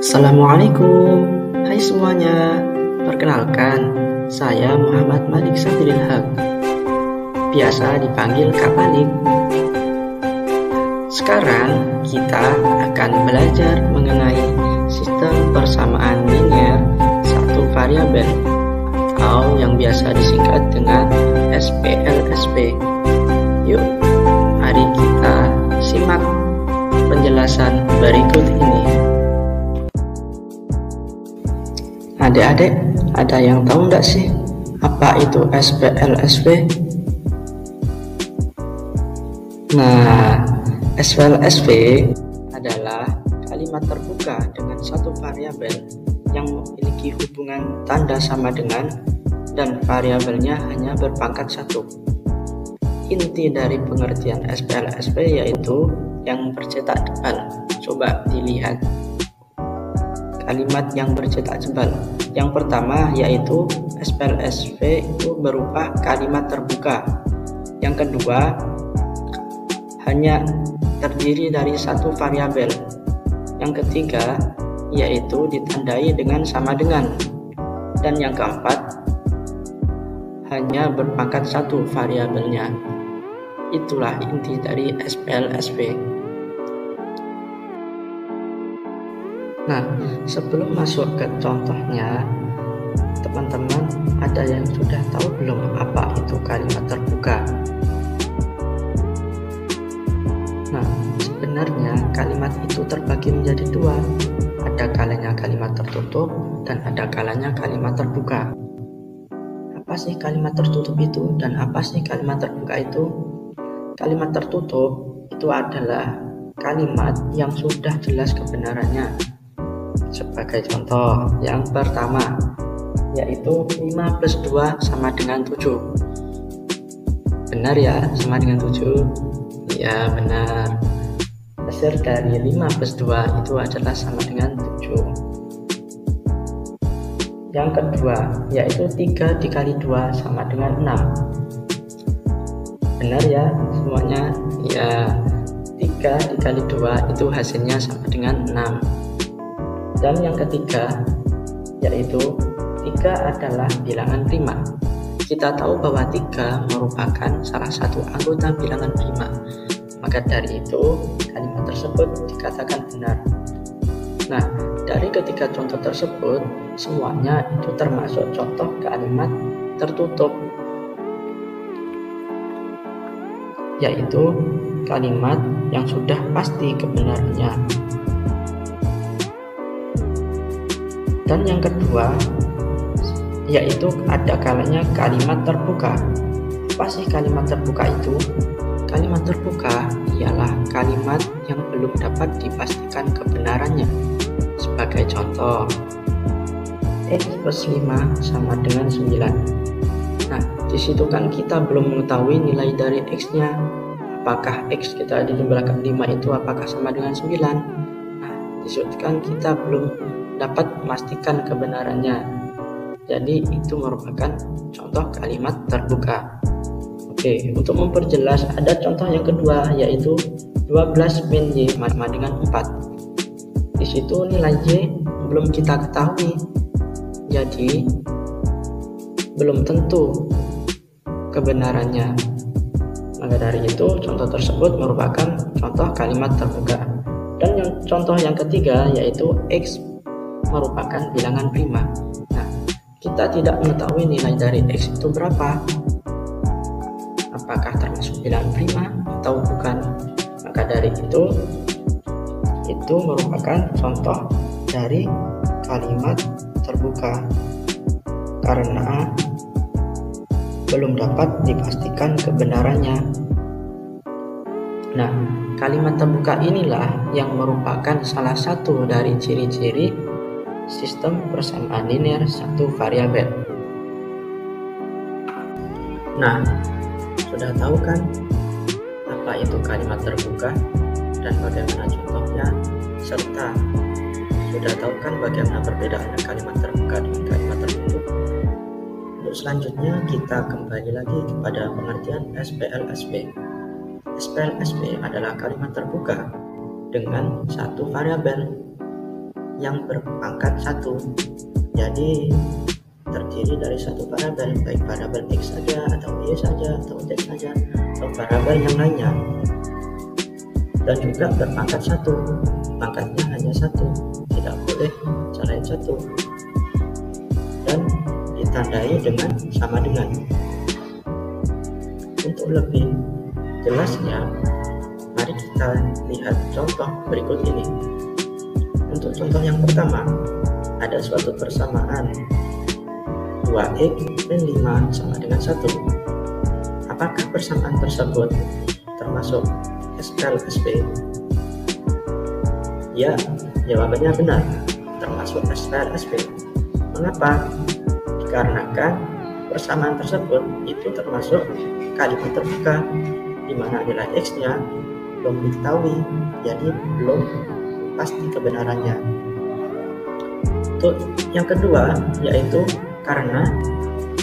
Assalamualaikum, hai semuanya. Perkenalkan, saya Muhammad Malik Safiril Haq, biasa dipanggil Kak Malik. Sekarang kita akan belajar mengenai sistem persamaan linear satu variabel atau yang biasa disingkat dengan SPLSP. Yuk, mari kita simak penjelasan berikut ini. Adik-adik, ada yang tahu nggak sih apa itu SPLSP? Nah, SPLSP adalah kalimat terbuka dengan satu variabel yang memiliki hubungan tanda sama dengan dan variabelnya hanya berpangkat satu. Inti dari pengertian SPLSP yaitu yang bercetak tebal. Coba dilihat kalimat yang bercetak tebal. Yang pertama yaitu SPLSP itu berupa kalimat terbuka. Yang kedua hanya terdiri dari satu variabel. Yang ketiga yaitu ditandai dengan sama dengan. Dan yang keempat hanya berpangkat satu variabelnya. Itulah inti dari SPLSP. Nah, sebelum masuk ke contohnya, teman-teman ada yang sudah tahu belum apa itu kalimat terbuka? Nah, sebenarnya kalimat itu terbagi menjadi dua. Ada kalanya kalimat tertutup dan ada kalanya kalimat terbuka. Apa sih kalimat tertutup itu dan apa sih kalimat terbuka itu? Kalimat tertutup itu adalah kalimat yang sudah jelas kebenarannya. Sebagai contoh, yang pertama yaitu 5 plus 2 sama dengan 7. Benar ya, sama dengan 7? Ya, benar. Hasil dari 5 plus 2 itu adalah sama dengan 7. Yang kedua yaitu 3 dikali 2 sama dengan 6. Benar ya semuanya? Ya, 3 dikali 2 itu hasilnya sama dengan 6. Dan yang ketiga yaitu 3 adalah bilangan prima. Kita tahu bahwa 3 merupakan salah satu anggota bilangan prima. Maka dari itu kalimat tersebut dikatakan benar. Nah, dari ketiga contoh tersebut semuanya itu termasuk contoh kalimat tertutup, yaitu kalimat yang sudah pasti kebenarannya. Dan yang kedua yaitu ada kalanya kalimat terbuka. Apa sih kalimat terbuka itu? Kalimat terbuka ialah kalimat yang belum dapat dipastikan kebenarannya. Sebagai contoh, X plus 5 sama dengan 9. Nah, disitu kan kita belum mengetahui nilai dari X-nya. Apakah X kita dijumlahkan 5 itu apakah sama dengan 9? Nah, disitu kan kita belum dapat memastikan kebenarannya. Jadi itu merupakan contoh kalimat terbuka. Oke, untuk memperjelas ada contoh yang kedua yaitu 12 min Y sama dengan 4. Di situ nilai Y belum kita ketahui. Jadi belum tentu kebenarannya. Maka dari itu contoh tersebut merupakan contoh kalimat terbuka. Dan yang contoh yang ketiga yaitu X merupakan bilangan prima. Nah, kita tidak mengetahui nilai dari X itu berapa. Apakah termasuk bilangan prima atau bukan? Maka dari itu merupakan contoh dari kalimat terbuka karena belum dapat dipastikan kebenarannya. Nah, kalimat terbuka inilah yang merupakan salah satu dari ciri-ciri sistem persamaan linear satu variabel. Nah, sudah tahu kan apa itu kalimat terbuka dan bagaimana contohnya, serta sudah tahu kan bagaimana perbedaan kalimat terbuka dengan kalimat tertutup? Untuk selanjutnya kita kembali lagi kepada pengertian SPLSP. SPLSP adalah kalimat terbuka dengan satu variabel yang berpangkat 1. Jadi terdiri dari satu variabel, baik variabel X saja atau Y saja atau Z saja atau variabel yang lainnya, dan juga berpangkat 1. Pangkatnya hanya 1, tidak boleh selain 1, dan ditandai dengan sama dengan. Untuk lebih jelasnya, mari kita lihat contoh berikut ini. Untuk contoh yang pertama, ada suatu persamaan 2x dan 5 sama dengan 1. Apakah persamaan tersebut termasuk SPL/SP? Ya, jawabannya benar, termasuk SPL/SP. Mengapa? Dikarenakan persamaan tersebut itu termasuk kalimat terbuka, di mana nilai X-nya belum diketahui, jadi belum pasti kebenarannya. Untuk yang kedua, yaitu karena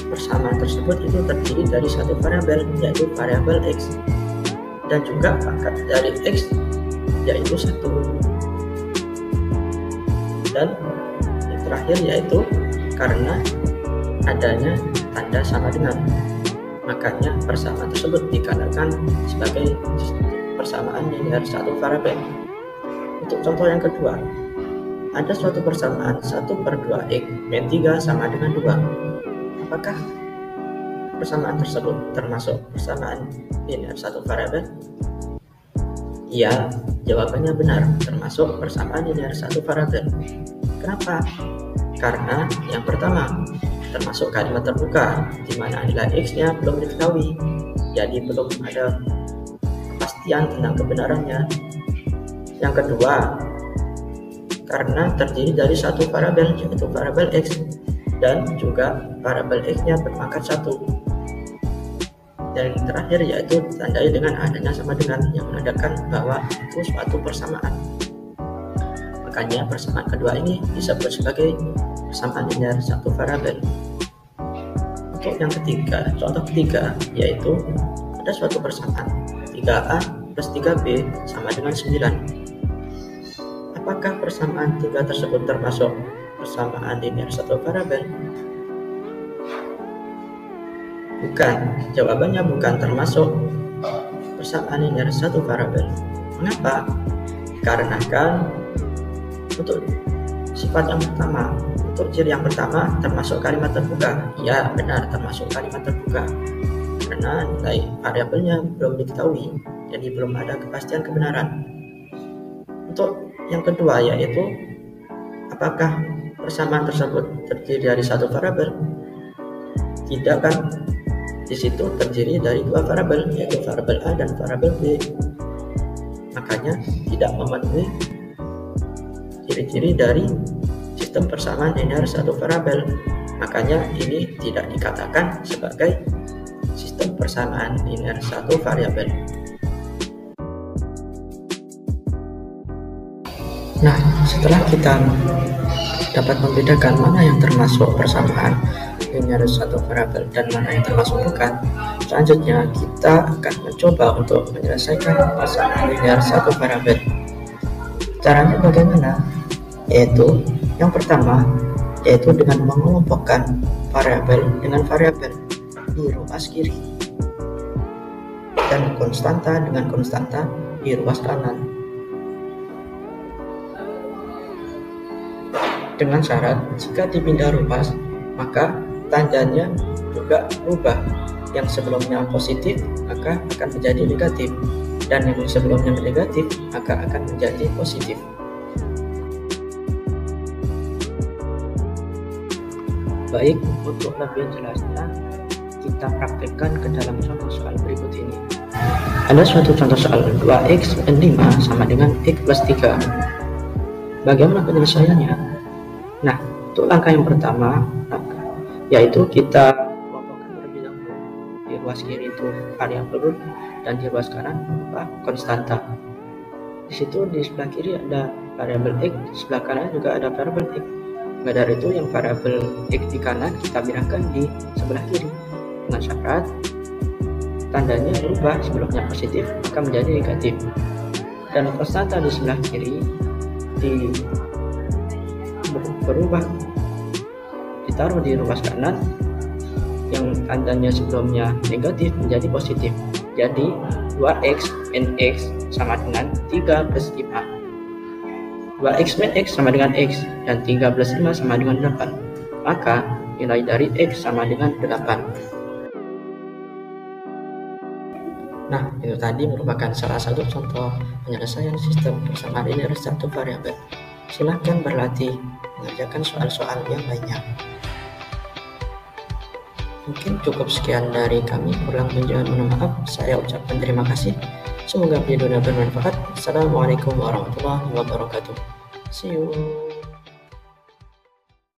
persamaan tersebut itu terdiri dari satu variabel, yaitu variabel X, dan juga pangkat dari X yaitu 1. Dan yang terakhir yaitu karena adanya tanda sama dengan, makanya persamaan tersebut dikatakan sebagai persamaan linear satu variabel. Untuk contoh yang kedua, ada suatu persamaan 1/2x min 3 sama dengan 2. Apakah persamaan tersebut termasuk persamaan linear satu variabel? Ya, jawabannya benar, termasuk persamaan linear satu variabel. Kenapa? Karena yang pertama, termasuk kalimat terbuka, di mana nilai X-nya belum diketahui, jadi belum ada kepastian tentang kebenarannya. Yang kedua, karena terdiri dari satu variabel, yaitu variabel X, dan juga variabel X-nya berpangkat 1. Dan yang terakhir yaitu ditandai dengan adanya sama dengan, yang menandakan bahwa itu suatu persamaan. Makanya persamaan kedua ini disebut sebagai persamaan linear satu variabel. Untuk yang ketiga, contoh ketiga, yaitu ada suatu persamaan 3A plus 3B sama dengan 9. Apakah persamaan 3 tersebut termasuk persamaan linear satu variabel? Bukan, jawabannya bukan termasuk persamaan linear satu variabel. Mengapa? Dikarenakan untuk sifat yang pertama, untuk ciri yang pertama termasuk kalimat terbuka. Ya, benar, termasuk kalimat terbuka, karena nilai variabelnya belum diketahui, jadi belum ada kepastian kebenaran. Untuk yang kedua, yaitu apakah persamaan tersebut terdiri dari satu variabel? Tidak, kan? Di situ terdiri dari dua variabel, yaitu variabel A dan variabel B. Makanya tidak memenuhi ciri-ciri dari sistem persamaan linear satu variabel. Makanya ini tidak dikatakan sebagai sistem persamaan linear satu variabel. Nah, setelah kita dapat membedakan mana yang termasuk persamaan linear satu variabel dan mana yang termasuk bukan, selanjutnya kita akan mencoba untuk menyelesaikan persamaan linear satu variabel. Caranya bagaimana? Yaitu yang pertama, yaitu dengan mengelompokkan variabel dengan variabel di ruas kiri dan konstanta dengan konstanta di ruas kanan, dengan syarat jika dipindah ruas maka tandanya juga berubah. Yang sebelumnya positif maka akan menjadi negatif, dan yang sebelumnya negatif maka akan menjadi positif. Baik, untuk lebih jelasnya kita praktekkan ke dalam contoh soal berikut ini. Ada suatu contoh soal 2x dan 5 sama dengan x plus 3. Bagaimana penyelesaiannya? Nah, untuk langkah yang pertama, yaitu kita kelompokkan terlebih dahulu. Di ruas kiri itu variabel dan di ruas kanan konstanta. Di situ di sebelah kiri ada variabel x, di sebelah kanan juga ada variabel x. Maka dari itu yang variabel x di kanan kita pindahkan di sebelah kiri dengan syarat tandanya berubah, sebelumnya positif maka menjadi negatif, dan konstanta di sebelah kiri berubah, ditaruh di ruas kanan, yang tandanya sebelumnya negatif menjadi positif. Jadi 2x min x sama dengan 3 plus 5. 2x min x sama dengan x, dan 3 plus 5 sama dengan 8. Maka nilai dari x sama dengan 8. Nah, itu tadi merupakan salah satu contoh penyelesaian sistem persamaan linear satu variabel. Silakan berlatih mengerjakan soal-soal yang lainnya. Mungkin cukup sekian dari kami, kurang lebihnya mohon maaf. Saya ucapkan terima kasih. Semoga videonya bermanfaat. Assalamualaikum warahmatullahi wabarakatuh. See you.